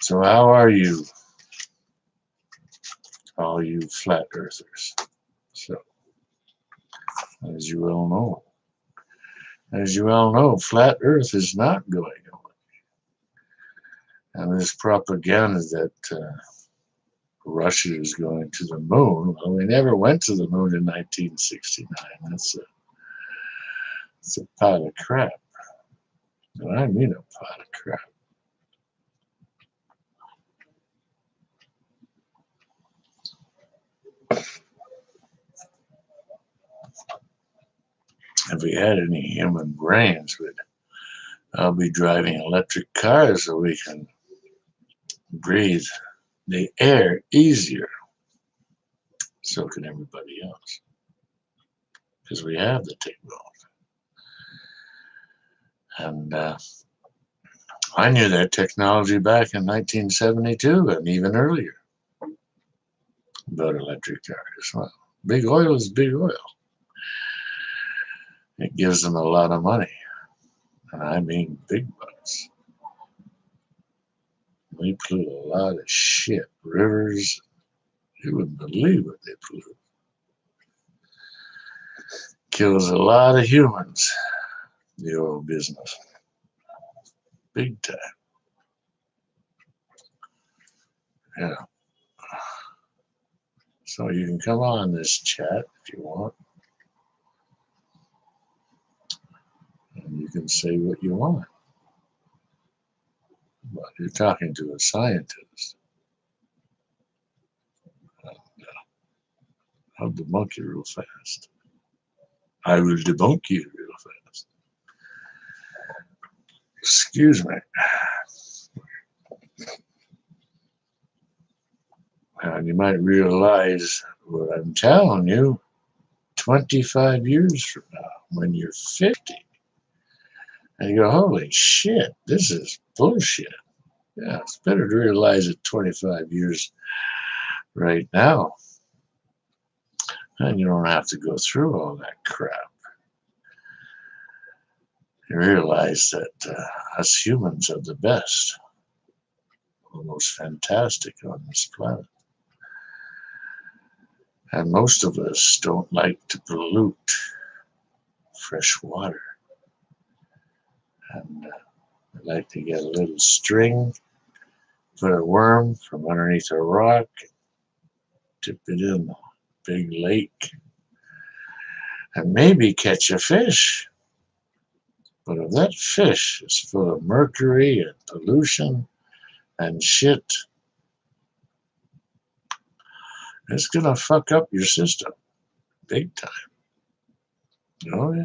So how are you, all you flat earthers? So, as you well know, flat Earth is not going away. And this propaganda that Russia is going to the moon, well, we never went to the moon in 1969. It's a pile of crap. And I mean a pile of crap. If we had any human brains, I'll be driving electric cars so we can breathe the air easier. So can everybody else. Because we have the technology. And I knew that technology back in 1972 and even earlier about electric cars. Well, big oil is big oil. It gives them a lot of money. And I mean big bucks. We pollute a lot of shit. Rivers, you wouldn't believe what they pollute. Kills a lot of humans, the oil business. Big time. Yeah. So you can come on this chat if you want. And you can say what you want. But you're talking to a scientist. I'll debunk you real fast. I will debunk you real fast. Excuse me. And you might realize what I'm telling you 25 years from now, when you're 50. And you go, holy shit, this is bullshit. Yeah, it's better to realize it 25 years right now. And you don't have to go through all that crap. You realize that us humans are the best, the most fantastic on this planet. And most of us don't like to pollute fresh water. And we like to get a little string, put a worm from underneath a rock, dip it in a big lake, and maybe catch a fish. But if that fish is full of mercury and pollution and shit, it's gonna fuck up your system big time. Oh yeah.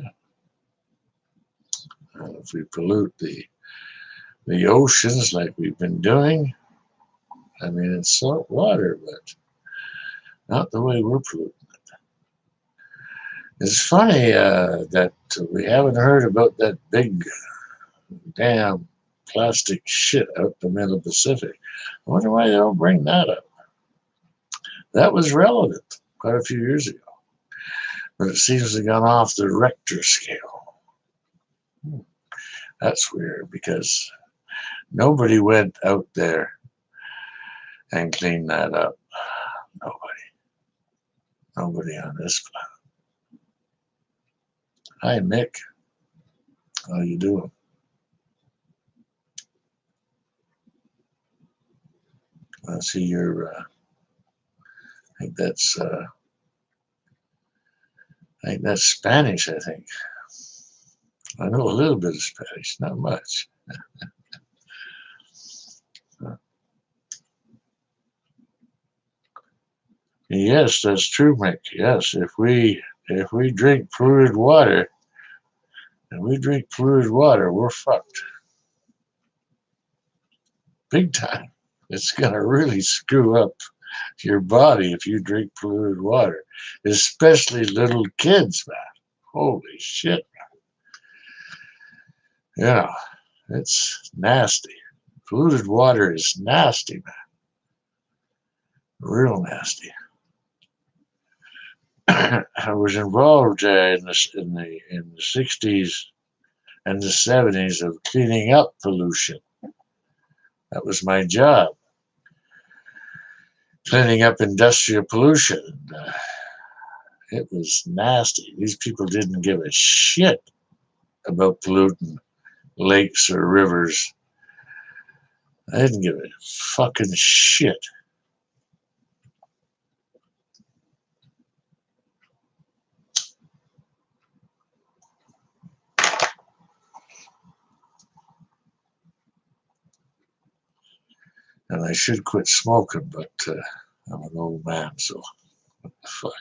And if we pollute the oceans like we've been doing, I mean it's salt water, but not the way we're polluting it. It's funny that we haven't heard about that big damn plastic shit out the middle of the Pacific. I wonder why they don't bring that up. That was relevant quite a few years ago. But it seems to have gone off the Richter scale. That's weird because nobody went out there and cleaned that up. Nobody. Nobody on this planet. Hi, Mick. How you doing? I see your. I think that's. I think that's Spanish. I think. I know a little bit of Spanish, not much. Yes, that's true, Mick. Yes, if we drink polluted water, we're fucked. Big time. It's gonna really screw up your body if you drink polluted water, especially little kids, man. Holy shit. Yeah, it's nasty. Polluted water is nasty, man. Real nasty. I was involved in the 60s and the 70s of cleaning up pollution. That was my job, cleaning up industrial pollution. It was nasty. These people didn't give a shit about polluting lakes or rivers. I didn't give a fucking shit. And I should quit smoking, but I'm an old man, so fuck.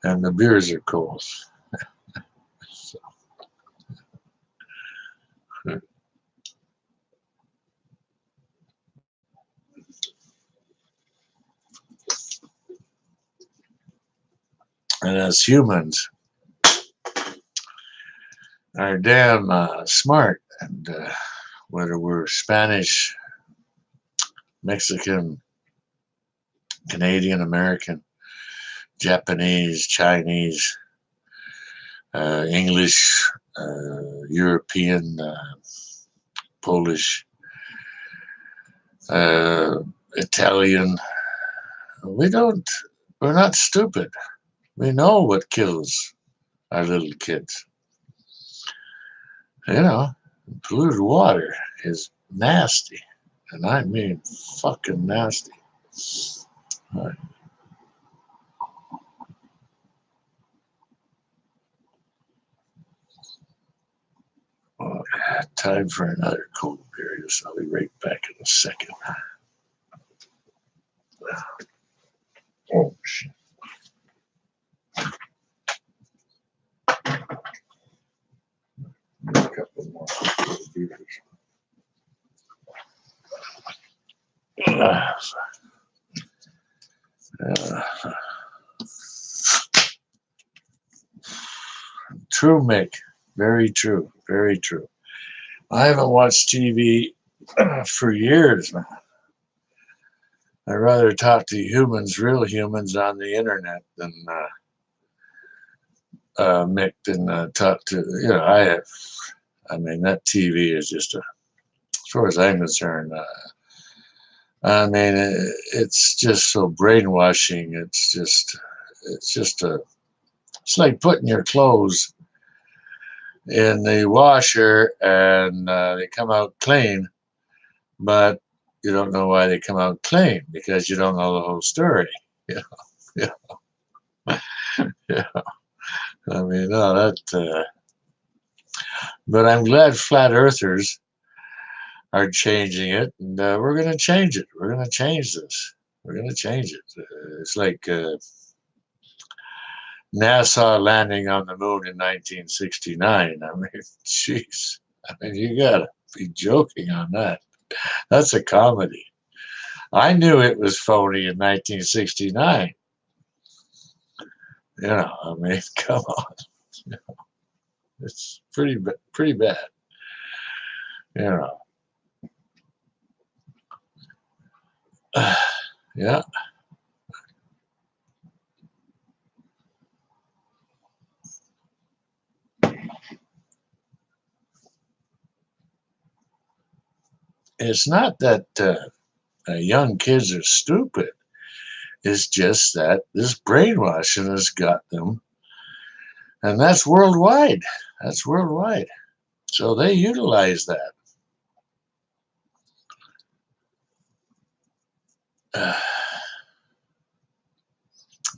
And the beers are cold. So. And as humans, are damn smart, and whether we're Spanish, Mexican, Canadian, American, Japanese, Chinese, English, European, Polish, Italian. We're not stupid. We know what kills our little kids. You know, polluted water is nasty. And I mean fucking nasty. Right. Well, time for another cold beer. So I'll be right back in a second. Oh, shit. A couple more beers. True, Mick. Very true. Very true. I haven't watched TV for years, man. I'd rather talk to humans, real humans on the internet than Mick than talk to, I mean, that TV is just as far as I'm concerned, I mean, it's just so brainwashing. It's like putting your clothes in the washer and they come out clean, but you don't know why they come out clean because you don't know the whole story. Yeah, yeah. I mean, no, that. But I'm glad flat earthers are changing it, and we're going to change it. We're going to change this. We're going to change it. It's like NASA landing on the moon in 1969. I mean, jeez. I mean, you gotta be joking on that. That's a comedy. I knew it was phony in 1969. I mean, come on. It's pretty bad. You know. Yeah. It's not that young kids are stupid. It's just that this brainwashing has got them, and that's worldwide. That's worldwide. So they utilize that.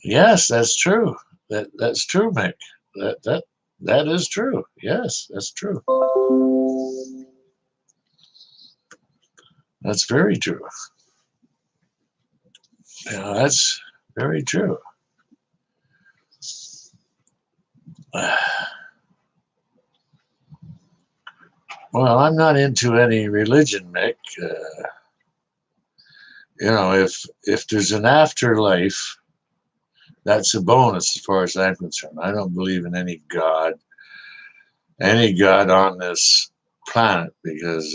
Yes, that's true. That's true, Mick. That is true. Yes, that's true. That's very true. Yeah, that's very true. Well, I'm not into any religion, Mick. If there's an afterlife, that's a bonus as far as I'm concerned. I don't believe in any god on this planet, because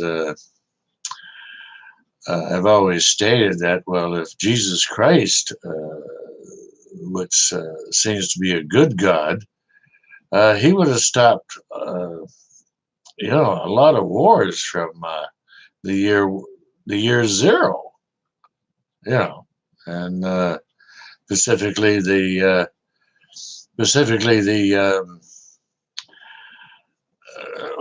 I've always stated that, well, if Jesus Christ, which seems to be a good God, he would have stopped, a lot of wars from the year the year zero, you know, and specifically the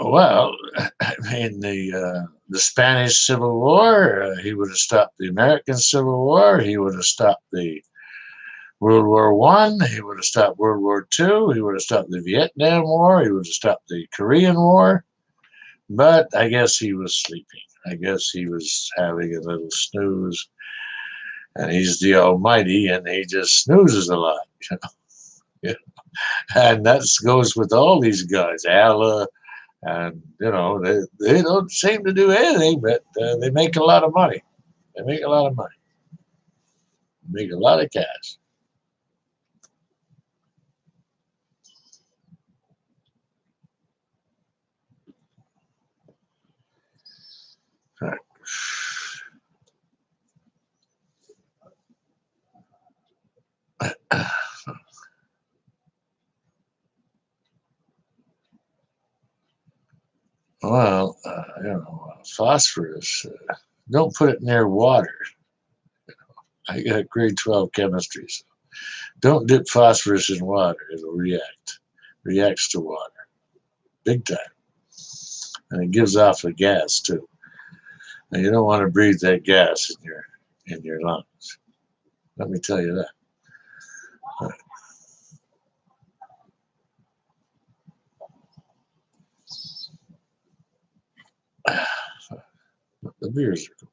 well, I mean the Spanish Civil War. He would have stopped the American Civil War. He would have stopped the World War I. He would have stopped World War II. He would have stopped the Vietnam War. He would have stopped the Korean War. But I guess he was sleeping. I guess he was having a little snooze. And he's the Almighty, and he just snoozes a lot. Yeah. And that goes with all these guys, Allah, and they don't seem to do anything, but they make a lot of money. They make a lot of money. They make a lot of cash. Well, phosphorus. Don't put it near water. I got grade 12 chemistry, so don't dip phosphorus in water. It'll react. Reacts to water. Big time. And it gives off a gas too. And you don't want to breathe that gas in your lungs. Let me tell you that. The beers are cool.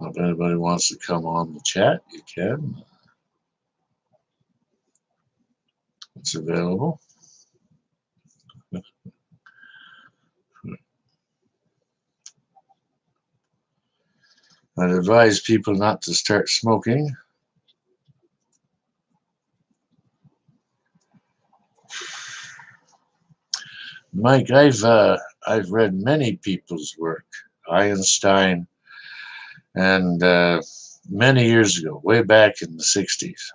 If anybody wants to come on the chat, you can. It's available. I'd advise people not to start smoking. Mike, I've read many people's work, Einstein, and many years ago, way back in the '60s.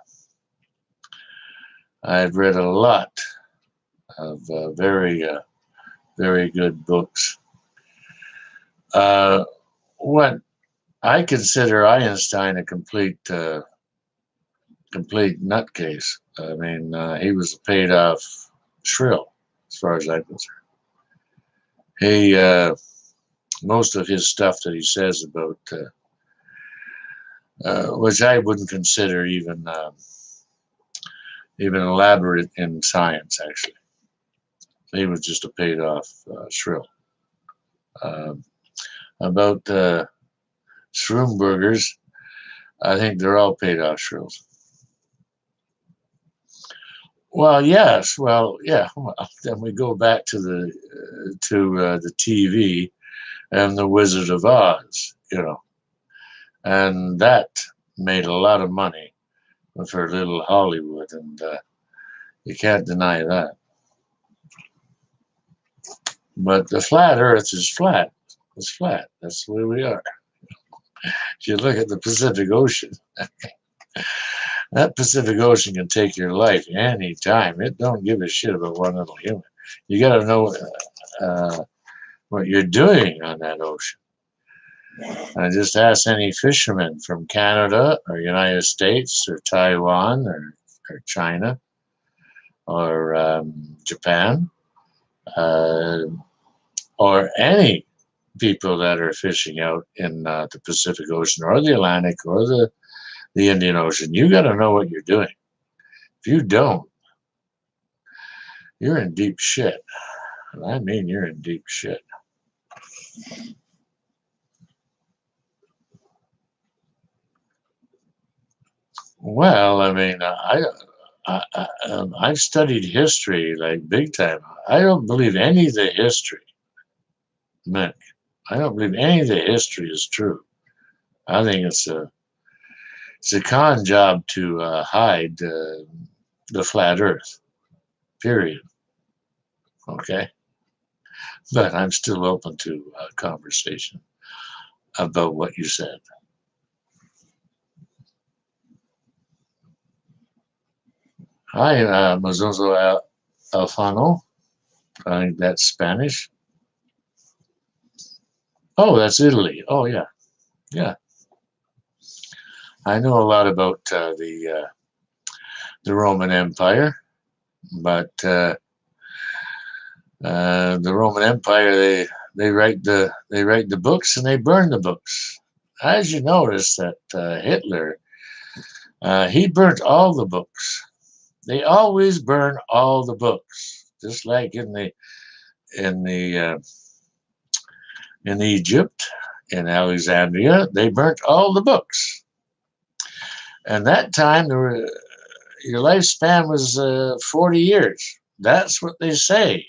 I've read a lot of very good books. What I consider Einstein a complete complete nutcase. I mean, he was a paid off shrill, as far as I'm concerned. He, most of his stuff that he says about, which I wouldn't consider even elaborate in science, actually. He was just a paid off shrill. Um, about Schrumbergers, I think they're all paid off shrills. Well, yes. Well, yeah. Well, then we go back to the TV and the Wizard of Oz, and that made a lot of money for little Hollywood, and you can't deny that. But the flat Earth is flat. It's flat. That's the way we are. If you look at the Pacific Ocean, that Pacific Ocean can take your life any time. It don't give a shit about one little human. You got to know what you're doing on that ocean. I just ask any fisherman from Canada or United States or Taiwan or China or Japan or any people that are fishing out in the Pacific Ocean or the Atlantic or the Indian Ocean. You got to know what you're doing. If you don't, you're in deep shit. And I mean, you're in deep shit. Well, I mean, I've studied history like big time. I don't believe any of the history, Mick. I don't believe any of the history is true. I think it's a con job to hide the flat Earth. Period. Okay, but I'm still open to conversation about what you said. Hi, Mazozo Alfano. I think that's Spanish. Oh, that's Italy. Oh, yeah, yeah. I know a lot about the Roman Empire, but the Roman Empire they write the books and they burn the books. As you notice that Hitler he burnt all the books. They always burn all the books, just like in the in Egypt, in Alexandria, they burnt all the books. And that time your lifespan was 40 years. That's what they say.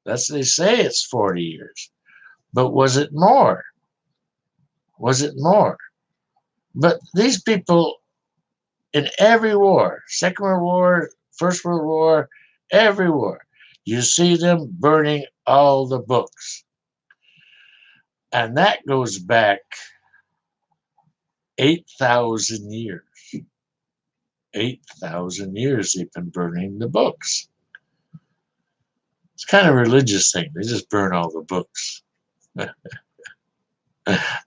That's they say it's 40 years. But was it more? Was it more? But these people in every war, Second World War, First World War, every war, you see them burning all the books. And that goes back 8,000 years. 8,000 years they've been burning the books. It's kind of a religious thing. They just burn all the books.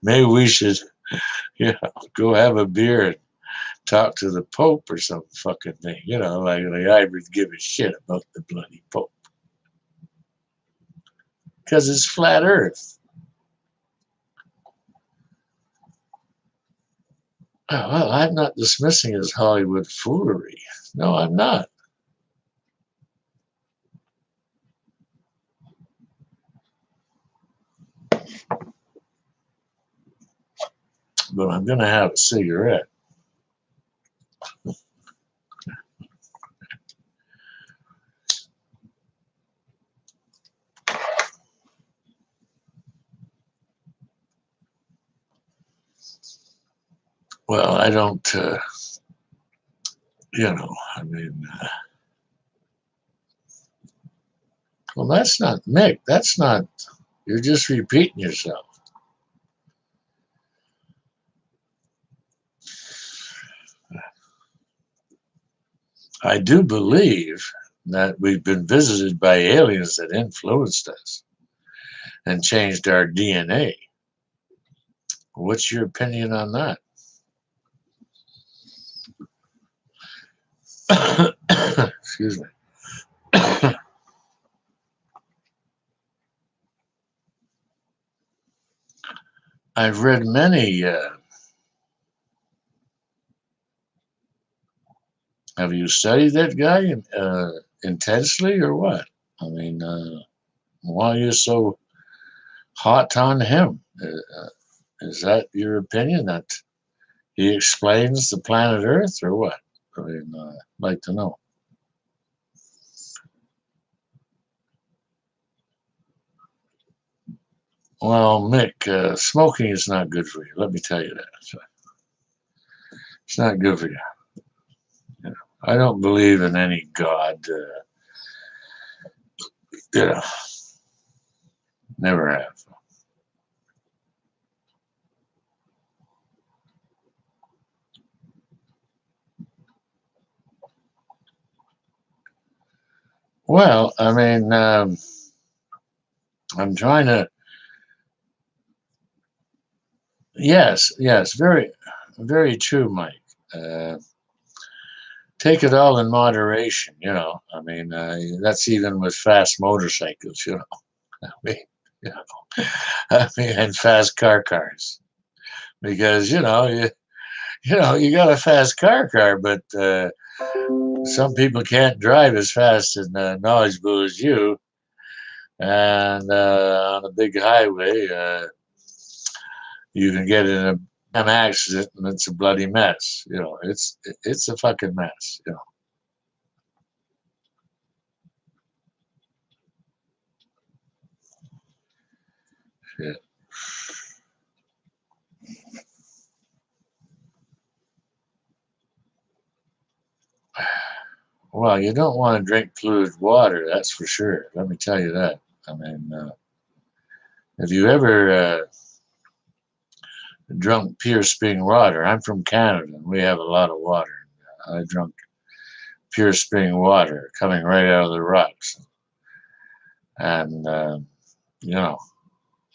Maybe we should go have a beer and talk to the Pope or some fucking thing. Like I would give a shit about the bloody Pope. Because it's flat Earth. Oh, well, I'm not dismissing his Hollywood foolery. No, I'm not. But I'm going to have a cigarette. Well, I don't, I mean, well, that's not Mick. That's not, you're just repeating yourself. I do believe that we've been visited by aliens that influenced us and changed our DNA. What's your opinion on that? Excuse me. I've read many. Have you studied that guy intensely or what? I mean, why are you so hot on him? Is that your opinion that he explains the planet Earth or what? I mean, I'd like to know. Well, Mick, smoking is not good for you. Let me tell you that. It's not good for you. You know, I don't believe in any God. You know, never have. Well, I mean, I'm trying to. Yes, yes, very, very true, Mike. Uh, Take it all in moderation. You know, I mean, that's even with fast motorcycles. You know, I mean, you know, I mean, and fast cars, because you got a fast car, but some people can't drive as fast and knowledgeable as you, and on a big highway, you can get in a damn accident and it's a bloody mess. You know, it's a fucking mess. You know. Yeah. Well, you don't want to drink polluted water, that's for sure. Let me tell you that. I mean, have you ever drunk pure spring water? I'm from Canada and we have a lot of water. I drunk pure spring water coming right out of the rocks. And, you know,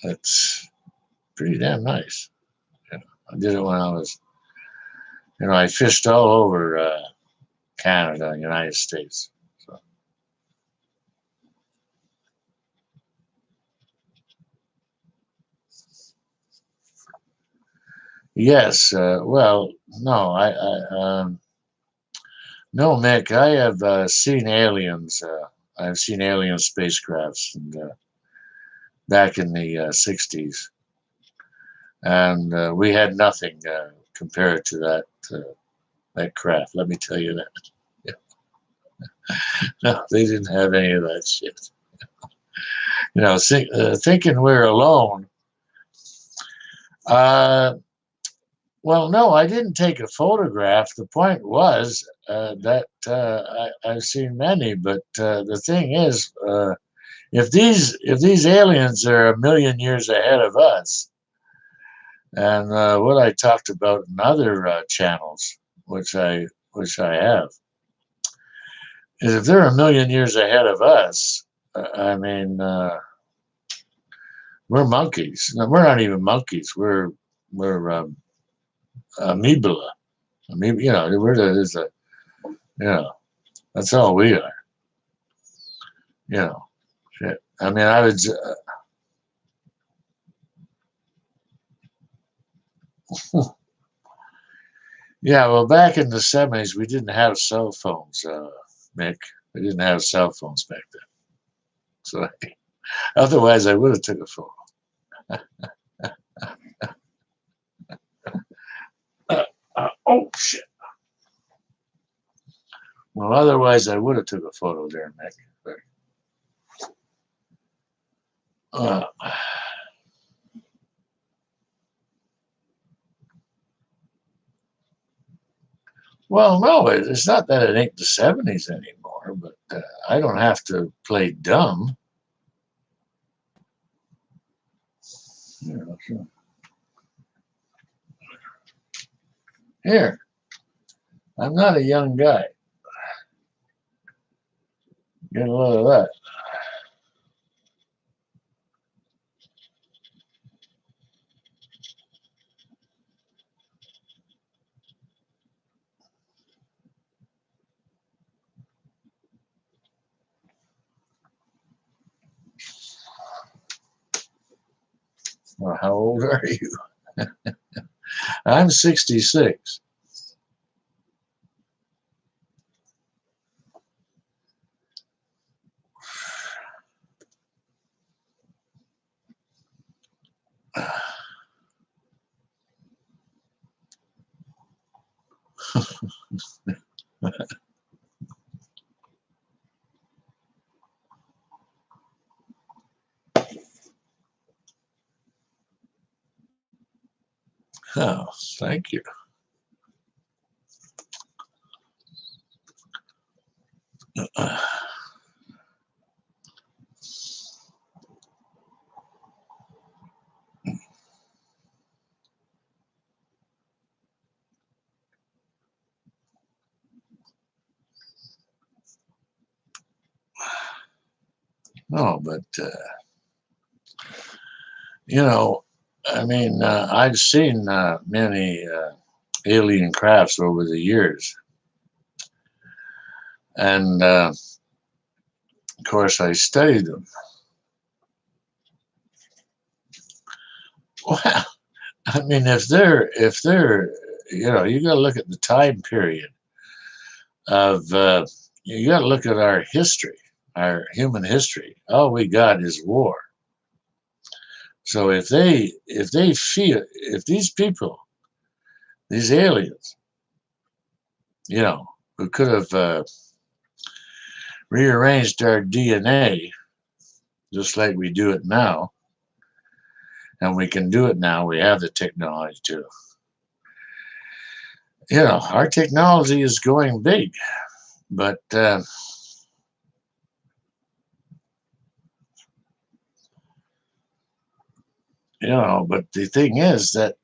it's pretty damn nice. You know, I did it when I was, I fished all over Canada, United States. So, yes, well, no, no, Mick, I have seen aliens. I've seen alien spacecrafts back in the 60s, and we had nothing compared to that craft. Let me tell you that. Yeah. No, they didn't have any of that shit. Thinking we're alone. Uh, well, no, I didn't take a photograph. The point was that I've seen many, but the thing is, if these aliens are a million years ahead of us, and what I talked about in other channels, which I have, is if they're a million years ahead of us, I mean, we're monkeys. No, we're not even monkeys. We're amoeba. Amoeba, there's a, you know, that's all we are. You know, shit. I mean, yeah. Well, back in the '70s, we didn't have cell phones, Mick. We didn't have cell phones back then. So otherwise, I would have took a photo. Oh shit. Well, otherwise, I would have took a photo there, Mick. But, uh, well, no, it's not that it ain't the '70s anymore, but I don't have to play dumb. You know, so here, I'm not a young guy. Get a load of that. Well, how old are you? I'm 66. Oh, thank you. No, but you know, I mean, I've seen many alien crafts over the years, and of course, I studied them. Well, I mean, if they're, you got to look at the time period of. You got to look at our history, our human history. All we got is war. So if they feel if these people, these aliens, who could have rearranged our DNA just like we do it now, and we can do it now. We have the technology to. Our technology is going big, but but the thing is that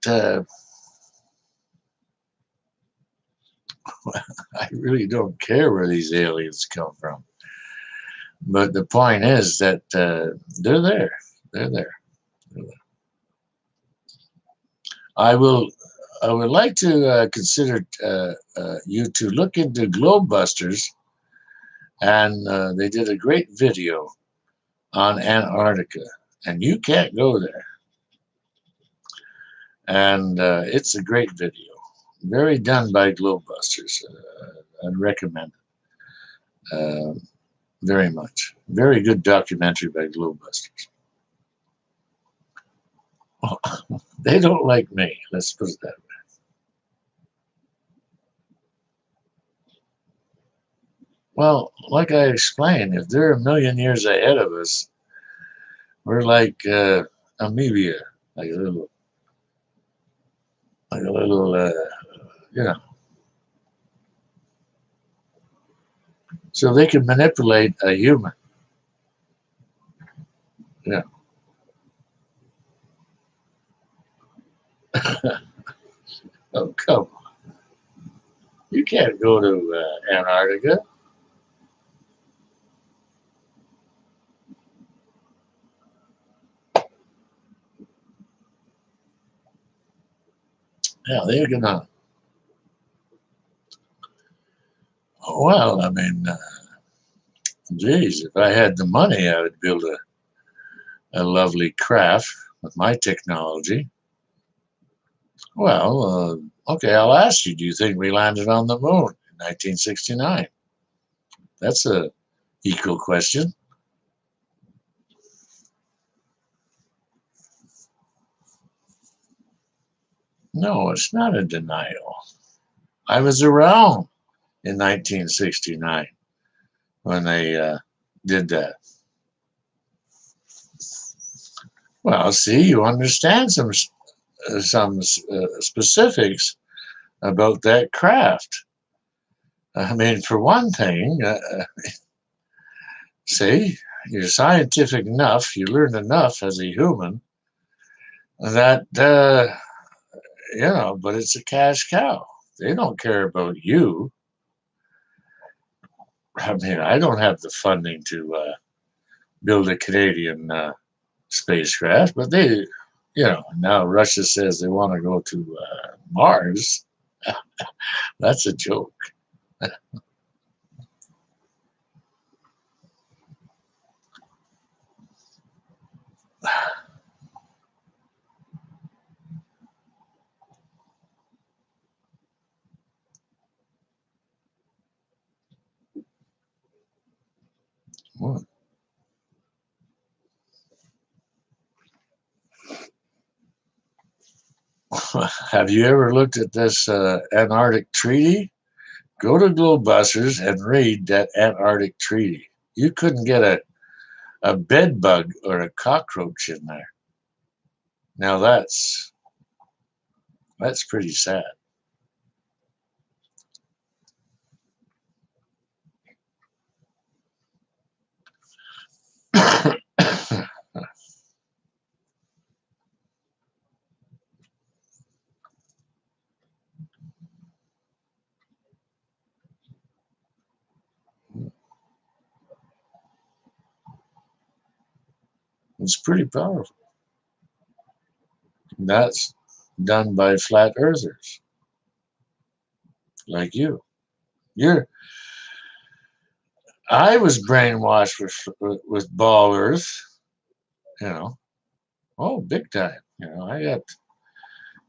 I really don't care where these aliens come from. But the point is that they're there. They're there. I will. I would like to consider you to look into Globebusters, and they did a great video on Antarctica, and you can't go there. And it's a great video, very done by Globebusters. I'd recommend it very much. Very good documentary by Globebusters. They don't like me. Let's put it that way. Well, like I explained, if they're a million years ahead of us, we're like amoeba, like a little, you know. So they can manipulate a human. Yeah. Oh, come on. You can't go to Antarctica. Yeah, they're gonna. Well, I mean, geez, if I had the money, I would build a lovely craft with my technology. Well, okay, I'll ask you, do you think we landed on the moon in 1969? That's a equal question. No, it's not a denial. I was around in 1969 when they did that. Well, see, you understand some specifics about that craft. I mean, for one thing, see, you're scientific enough, you learn enough as a human that, but it's a cash cow. They don't care about you. I mean, I don't have the funding to build a Canadian spacecraft, but now Russia says they want to go to Mars. That's a joke. Hmm. Have you ever looked at this Antarctic treaty? Go to Globebusters and read that Antarctic treaty. You couldn't get a bed bug or a cockroach in there. Now that's pretty sad. It's pretty powerful. That's done by flat earthers like you. You're I was brainwashed with ball earth, you know. Oh, big time. You know, I got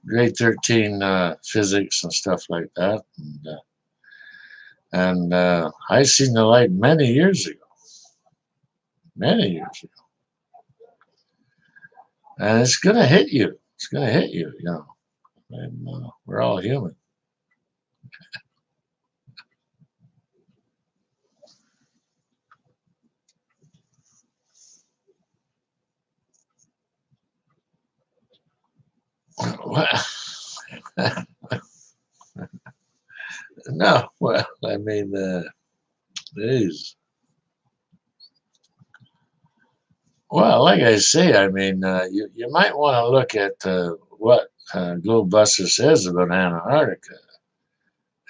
grade 13 physics and stuff like that, and I seen the light many years ago, and it's gonna hit you. It's gonna hit you, you know. And we're all human. No, well, I mean, geez. Well, like I say, I mean, you might want to look at what Globebuster says about Antarctica.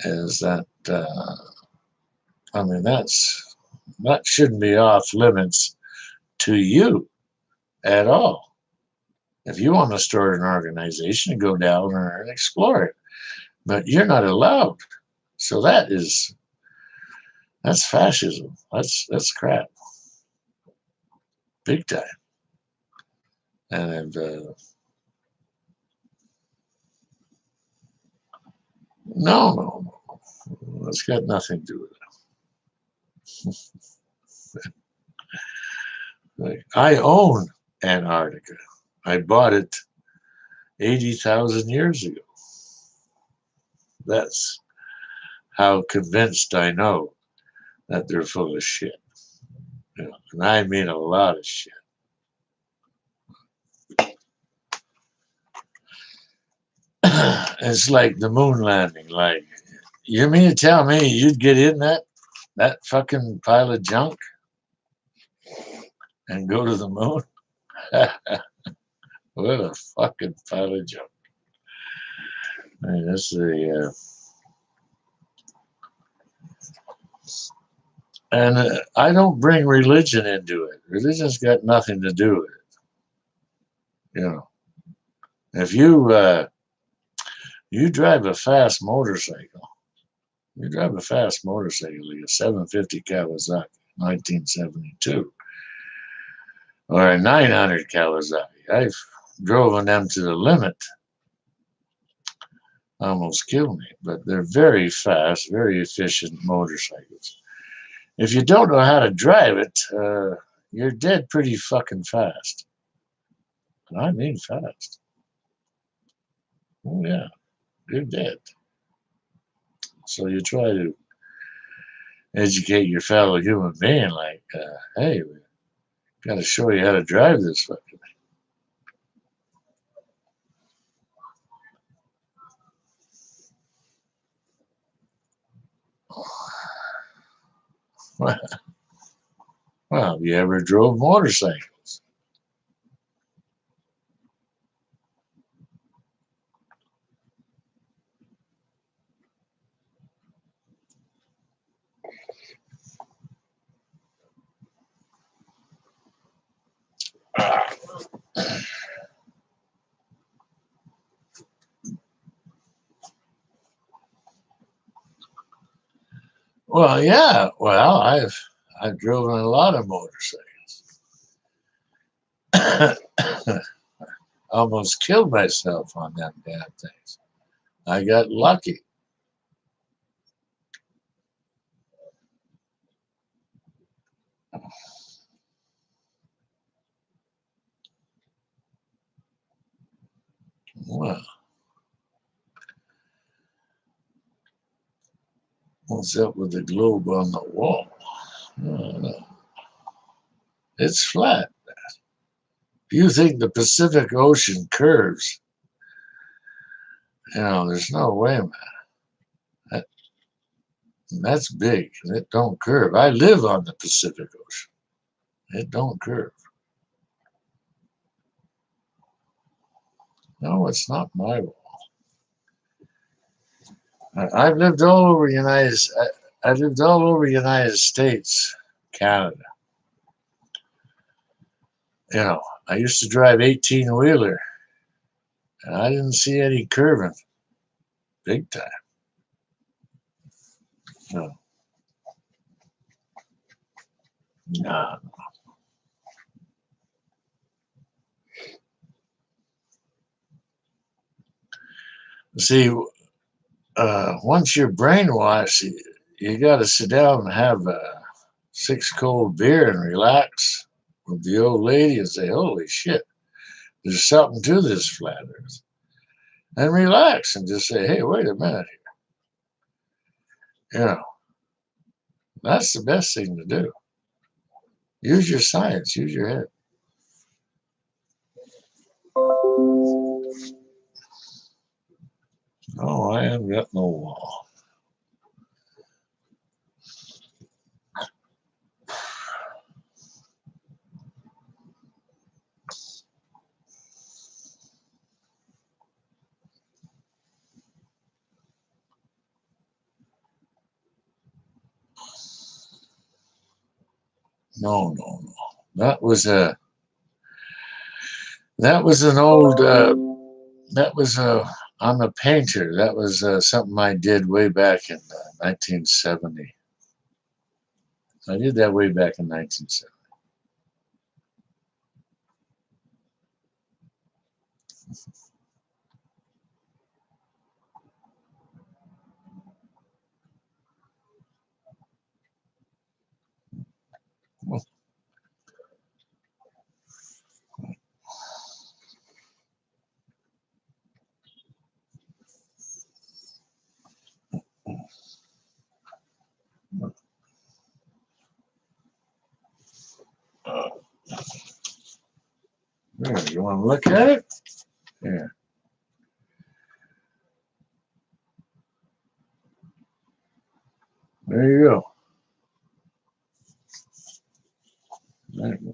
Is that I mean that shouldn't be off limits to you at all. If you want to start an organization, go down there and explore it, but you're not allowed. So that's fascism. That's crap, big time. And no, no, no, it's got nothing to do with it. Like, I own Antarctica. I bought it 80,000 years ago. That's how convinced I know that they're full of shit. You know, and I mean a lot of shit. It's like the moon landing. Like, you mean to tell me you'd get in that fucking pile of junk and go to the moon? What a fucking pile of junk. I mean, that's and I don't bring religion into it. Religion's got nothing to do with it. You know, if you drive a fast motorcycle, you drive a fast motorcycle like a 750 Kawasaki, 1972, or a 900 Kawasaki. I've driven them to the limit, almost killed me. But they're very fast, very efficient motorcycles. If you don't know how to drive it, you're dead pretty fucking fast. And I mean fast. Oh yeah, you're dead. So you try to educate your fellow human being, like, hey, we got to show you how to drive this fucking thing. Well, have you ever drove motorcycles? Well, yeah. Well, I've driven a lot of motorcycles. Almost killed myself on them damn things. I got lucky. Well, what's up with the globe on the wall? It's flat. If you think the Pacific Ocean curves, there's no way, man. That, that's big. It don't curve. I live on the Pacific Ocean. It don't curve. No, it's not my wall. I've lived all over I lived all over United States, Canada. I used to drive 18-wheeler, and I didn't see any curving, big time. No, nah. See, once you're brainwashed, you got to sit down and have a 6 cold beer and relax with the old lady and say, "Holy shit, there's something to this flat Earth," and relax and just say, "Hey, wait a minute here." That's the best thing to do. Use your science. Use your head. No, I haven't got no wall. No, no, no. That was a that was an old that was I'm a painter. That was something I did way back in 1970. I did that way back in 1970. There, you want to look at it? Yeah, there you go. There you go.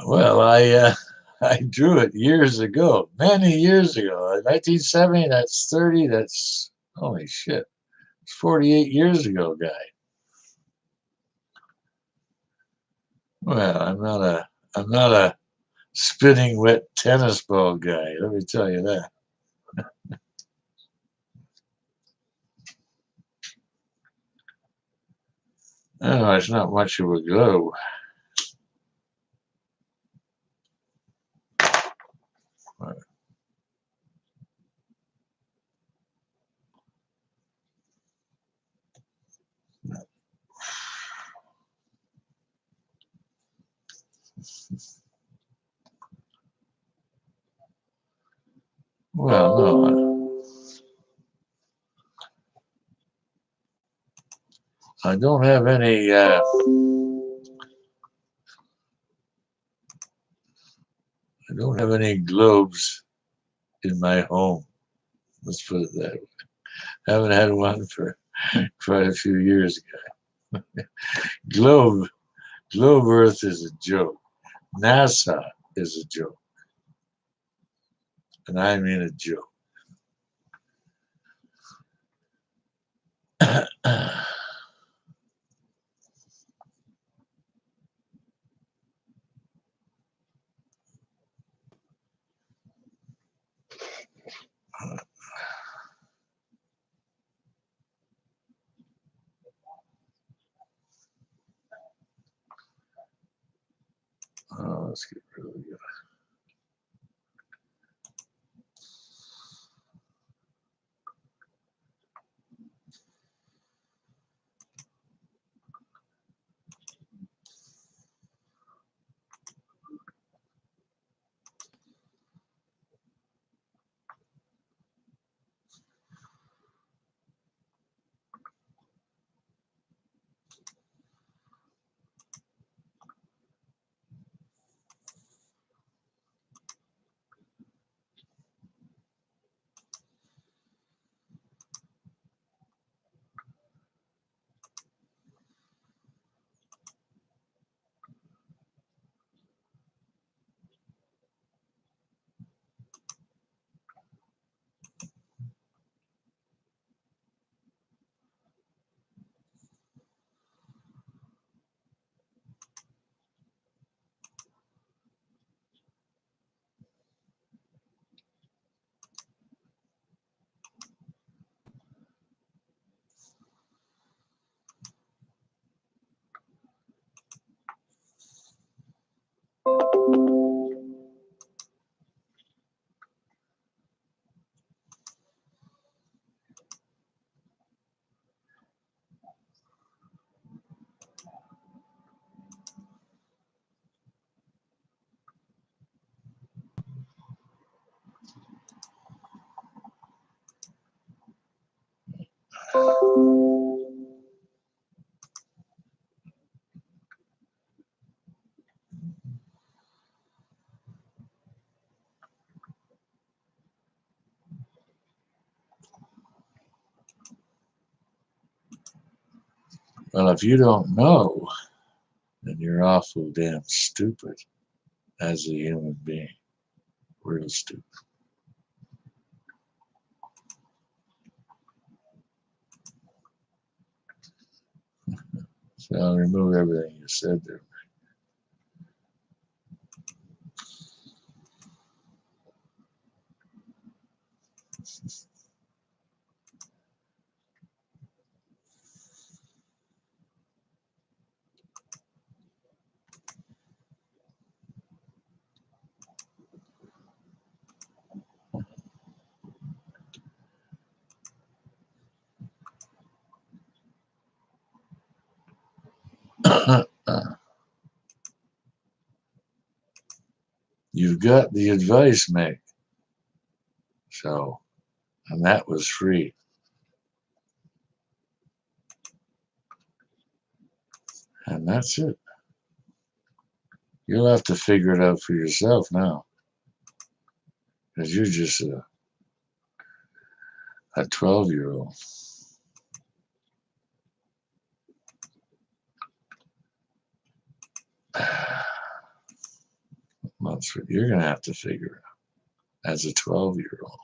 Well, I drew it years ago, many years ago. 1970. That's 30. That's holy shit. It's 48 years ago, guy. Well, I'm not a spinning wet tennis ball guy. Let me tell you that. Oh, it's not much of a glow. Well, no, I don't have any. I don't have any globes in my home. Let's put it that way. I haven't had one for quite a few years ago. Globe, Globe Earth is a joke. NASA is a joke, and I mean a joke. Oh, let's get rid of the. Well, if you don't know, then you're awful damn stupid as a human being. Real stupid. So I'll remove everything you said there. You've got the advice, Mick. So, and that was free. And that's it. You'll have to figure it out for yourself now. Because you're just a 12-year-old. That's what you're going to have to figure out as a 12-year-old.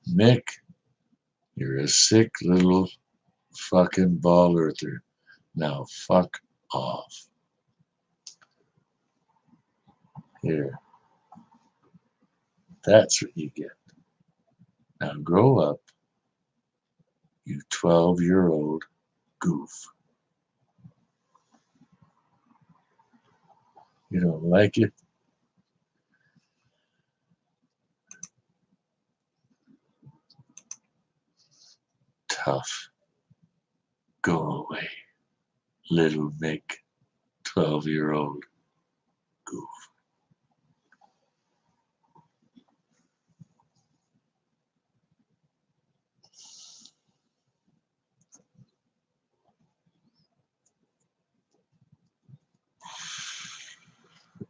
Mick, you're a sick little fucking ball earther. Now fuck off. Here. That's what you get. Now grow up, you 12-year-old goof. You don't like it? Tough. Go away, little Mick, 12-year-old goof.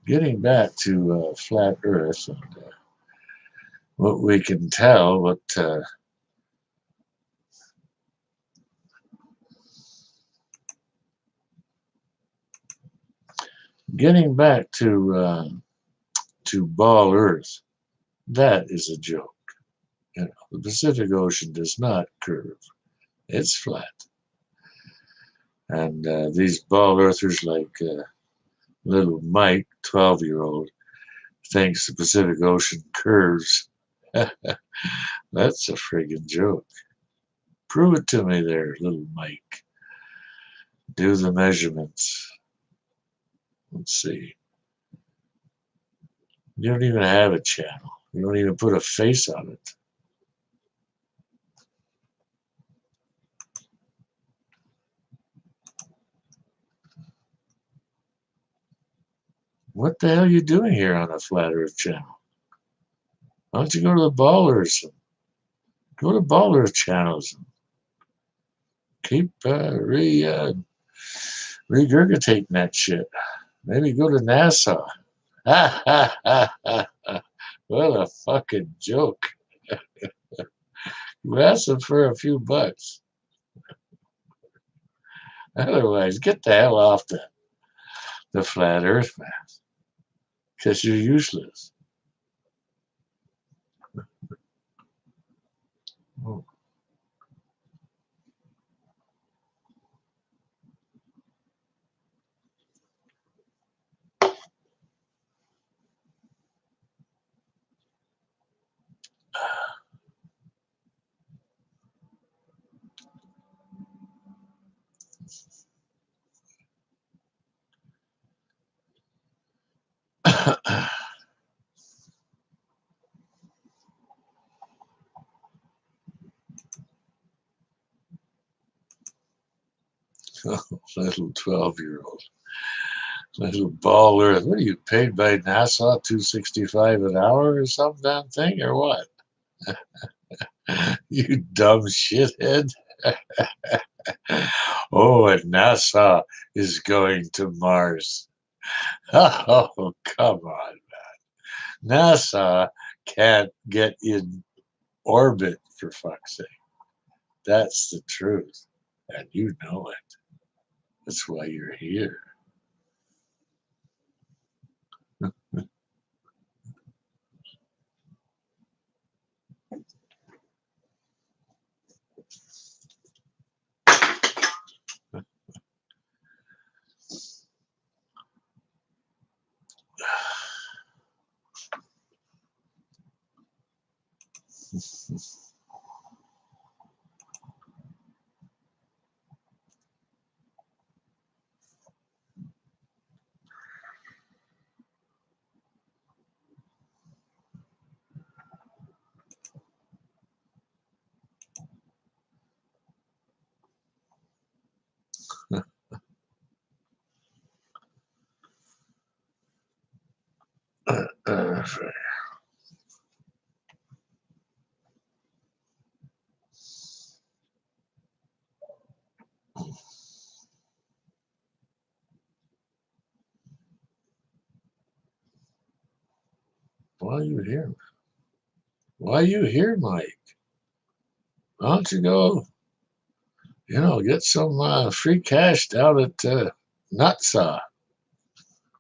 Getting back to flat Earth and what we can tell, what Getting back to Ball Earth, that is a joke. You know, the Pacific Ocean does not curve; it's flat. And these ball earthers like little Mike, 12-year-old, thinks the Pacific Ocean curves. That's a friggin' joke. Prove it to me there, little Mike. Do the measurements. Let's see. You don't even have a channel. You don't even put a face on it. What the hell are you doing here on a flat Earth channel? Why don't you go to the Ballers? Go to Baller channels and keep regurgitating that shit. Maybe go to NASA. Ha ha ha ha. What a fucking joke. You asked them for a few bucks. Otherwise, get the hell off the flat earth, man. Because you're useless. Oh. Little 12-year-old. Little ball earth. What are you paid by NASA? $2.65 an hour or some damn thing or what? You dumb shithead. Oh, and NASA is going to Mars. Oh, come on. NASA can't get in orbit, for fuck's sake. That's the truth. And you know it. That's why you're here. Uh, why are you here? Why are you here, Mike? Why don't you go, get some free cash down at Nutsaw?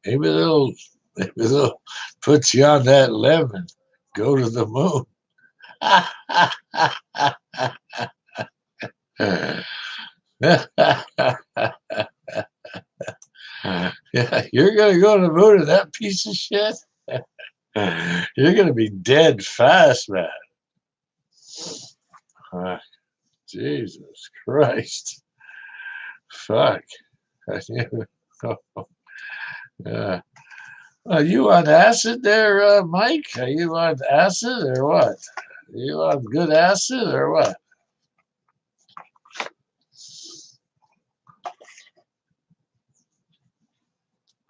Maybe they'll put you on that lemon. Go to the moon. Yeah, you're gonna go to the moon with that piece of shit. You're gonna be dead fast, man. Jesus Christ. Fuck. Yeah. Are you on acid there, Mike? Are you on acid or what? Are you on good acid or what?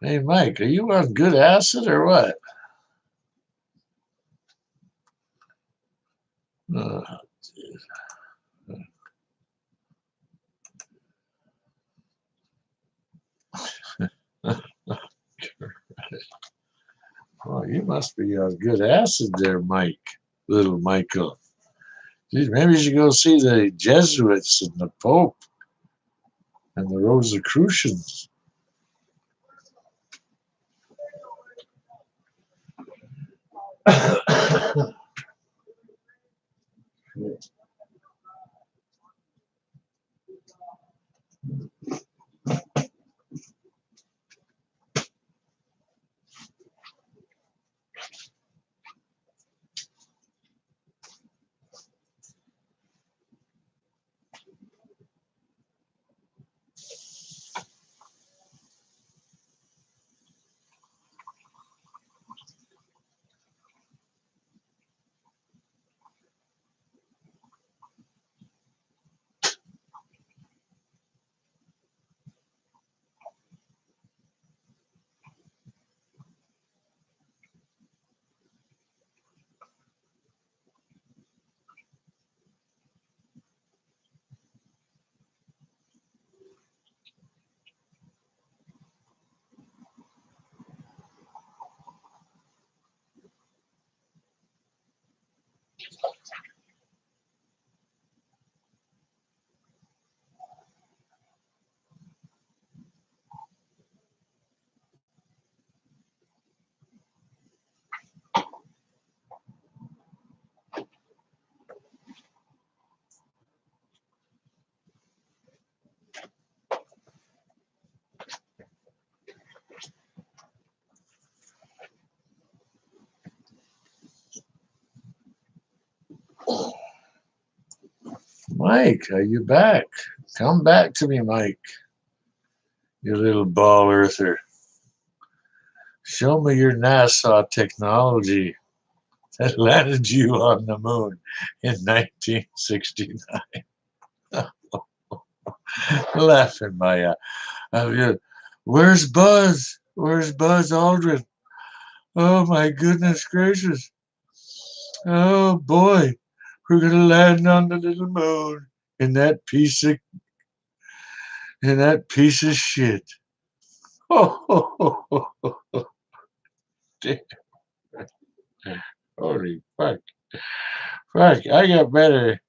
Hey, Mike, are you on good acid or what? Oh, oh, you must be on good acid there, Mike, little Michael. Geez, maybe you should go see the Jesuits and the Pope and the Rosicrucians. Mike, are you back? Come back to me, Mike, you little ball earther. Show me your NASA technology that landed you on the moon in 1969. Laughing my Where's Buzz? Where's Buzz Aldrin? Oh my goodness gracious. Oh boy, we're gonna land on the little moon in that piece of shit. Oh, damn. Holy fuck. Fuck, I got better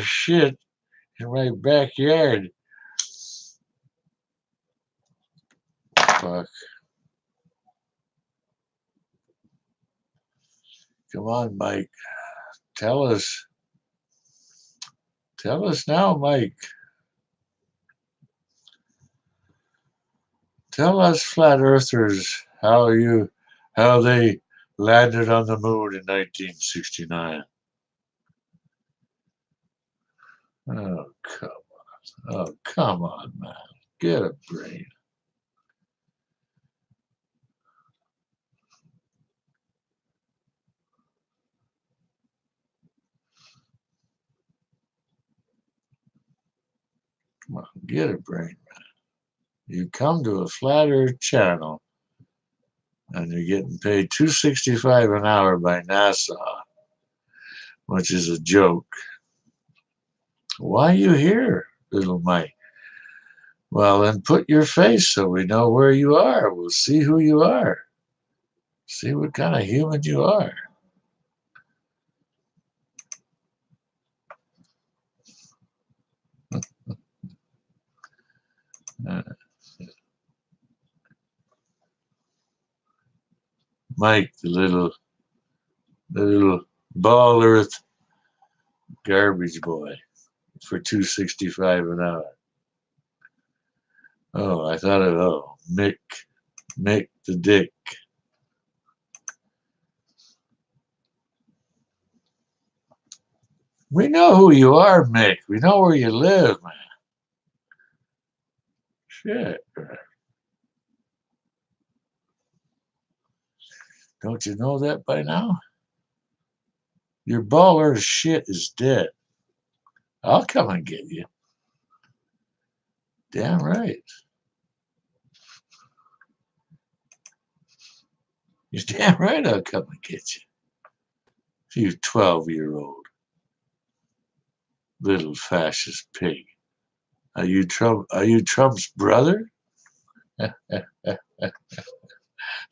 shit in my backyard. Fuck. Come on, Mike. Tell us. Tell us now, Mike. Tell us flat earthers how they landed on the moon in 1969. Oh come oh come on, man. Get a brain. Come on, get a brain, man. You come to a flat earth channel and you're getting paid $2.65 an hour by NASA, which is a joke. Why are you here, little Mike? Well, then put your face so we know where you are. We'll see who you are. See what kind of human you are. Mike, the little ball earth garbage boy for $2.65 an hour. Oh, I thought of Mick the Dick. We know who you are, Mick. We know where you live, man. Shit. Don't you know that by now? Your baller shit is dead. I'll come and get you. Damn right. You're damn right I'll come and get you. You 12-year-old little fascist pig. Are you Trump's brother?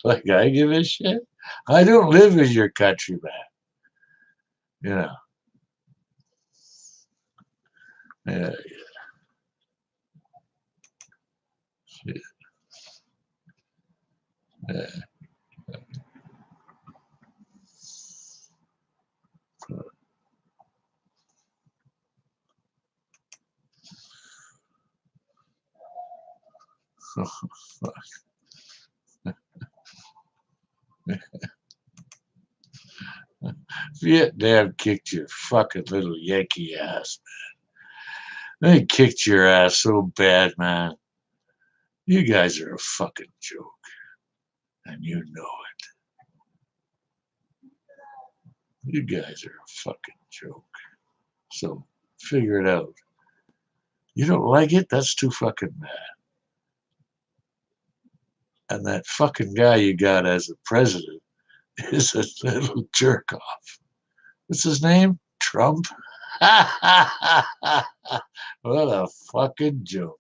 Like I give a shit? I don't live in your country, man. You know. Yeah, shit. Yeah. Vietnam kicked your fucking little Yankee ass, man. They kicked your ass so bad, man. You guys are a fucking joke, and you know it. You guys are a fucking joke. So figure it out. You don't like it? That's too fucking bad. And that fucking guy you got as a president is a little jerk off. What's his name? Trump? What a fucking joke.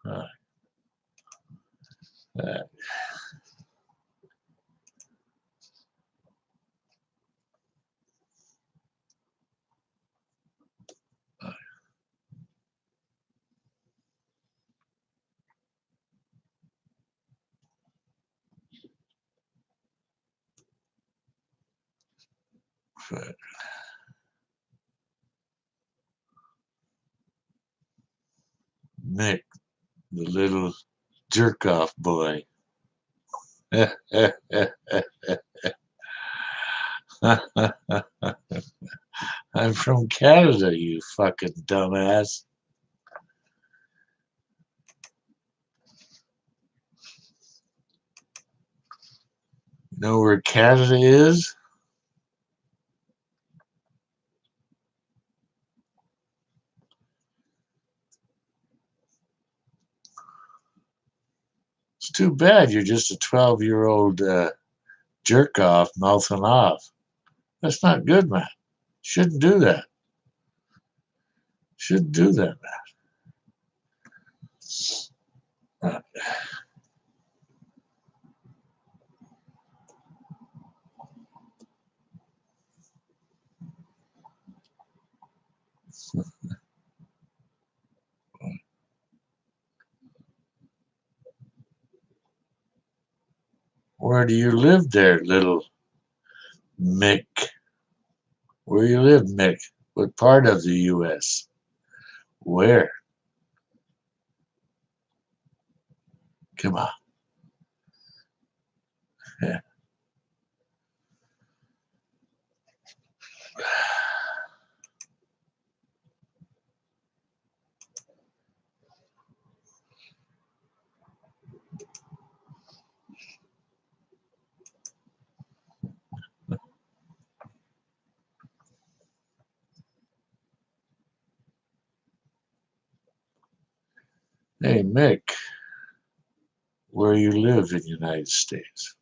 Uh, uh, Nick, the little jerk off boy. I'm from Canada, you fucking dumbass. You know where Canada is? It's too bad you're just a 12-year-old jerk off mouthing off. That's not good, man. Shouldn't do that. Shouldn't do that, man. Where do you live there, little Mick? Where you live, Mick? What part of the U.S.? Where? Come on. Yeah. Hey, Mick, where you live in the United States?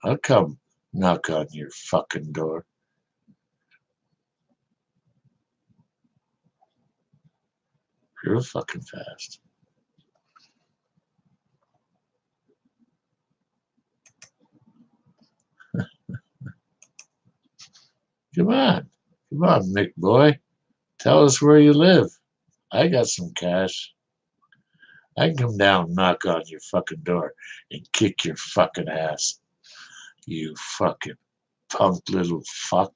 I'll come knock on your fucking door. You're fucking fast. Come on. Come on, Mick boy. Tell us where you live. I got some cash. I can come down and knock on your fucking door and kick your fucking ass. You fucking punk little fuck.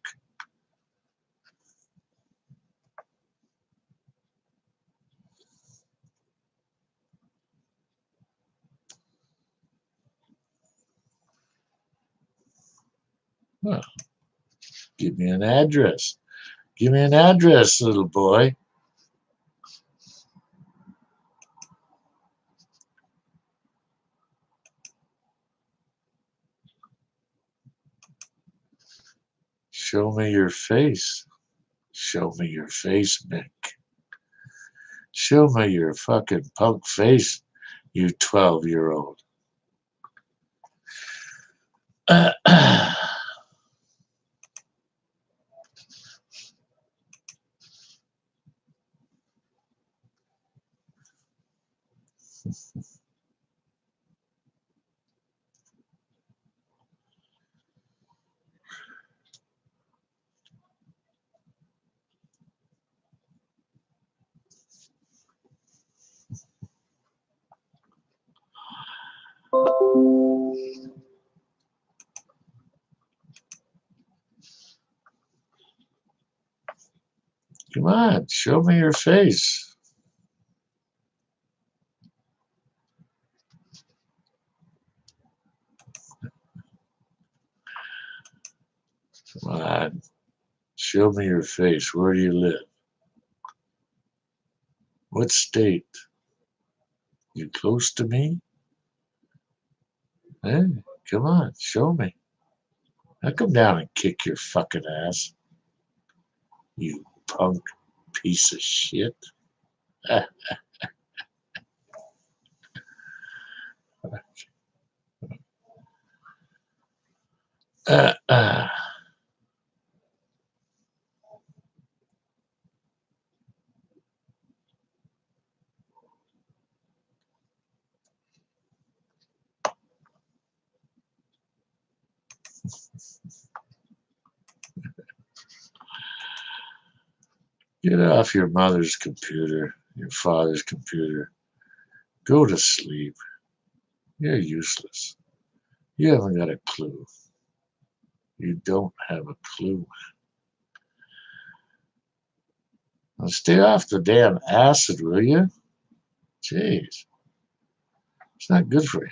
Well, give me an address. Give me an address, little boy. Show me your face. Show me your face, Mick. Show me your fucking punk face, you 12-year-old. Come on, show me your face. Come on, show me your face. Where do you live? What state? You close to me? Hey, come on, show me. I'll come down and kick your fucking ass. You punk piece of shit. Uh, uh. Get off your mother's computer, your father's computer. Go to sleep. You're useless. You haven't got a clue. You don't have a clue. Now stay off the damn acid, will you? Jeez. It's not good for you.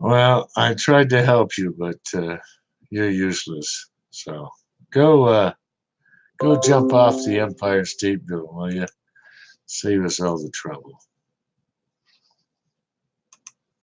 Well, I tried to help you, but you're useless. So go, go jump off the Empire State Building, will you? Save us all the trouble.